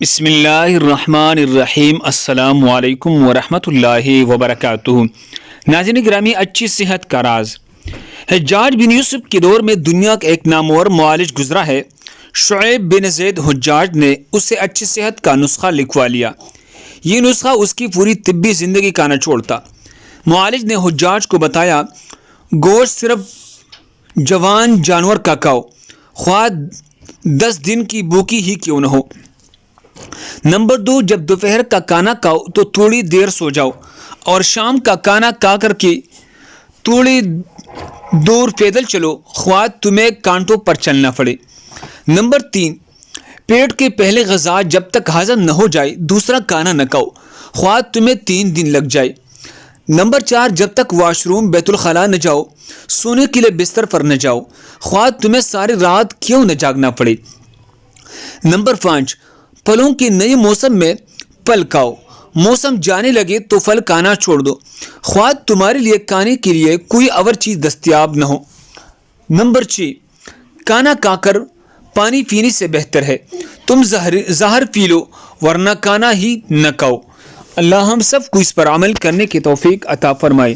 بسم اللہ الرحمن الرحیم السلام علیکم ورحمۃ اللہ وبرکاتہ۔ ناظرین گرامی، اچھی صحت کا راز۔ حجاج بن یوسف کے دور میں دنیا کا ایک نامور معالج گزرا ہے۔ شعیب بن زید حجاج نے اسے اچھی صحت کا نسخہ لکھوا لیا۔ یہ نسخہ اس کی پوری طبی زندگی کا نچوڑ تھا۔ معالج نے حجاج کو بتایا، گوشت صرف جوان جانور کا کھاؤ، خواہ 10 دن کی بھوکی ہی کیوں نہ ہو۔ نمبر 2، جب دوپہر کا کھانا کھاؤ تو تھوڑی دیر سو جاؤ اور شام کا کھانا کھا کر کے تھوڑی دور پیدل چلو، خواہ تمہیں کانٹوں پر چلنا پڑے۔ نمبر 3، پیٹ کے پہلے غذا جب تک ہضم نہ ہو جائے دوسرا کھانا نہ کھاؤ، خواہ تمہیں 3 دن لگ جائے۔ نمبر 4، جب تک واش روم بیت الخلاء نہ جاؤ، سونے کے لیے بستر پر نہ جاؤ، خواہ تمہیں ساری رات کیوں نہ جاگنا پڑے۔ نمبر 5، پھلوں کے نئے موسم میں پھل کھاؤ، موسم جانے لگے تو پھل کھانا چھوڑ دو، خواہ تمہارے لیے کھانے کے لیے کوئی اور چیز دستیاب نہ ہو۔ نمبر 6، کھانا کھا کر پانی پینے سے بہتر ہے تم زہر پی لو ورنہ کھانا ہی نہ کھاؤ۔ اللہ ہم سب کو اس پر عمل کرنے کی توفیق عطا فرمائے۔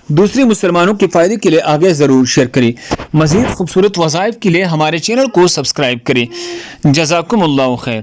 دوسرے مسلمانوں کے فائدے کے لیے آگے ضرور شیئر کریں۔ مزید خوبصورت وظائف کے لیے ہمارے چینل کو سبسکرائب کریں۔ جزاکم اللہ خیر۔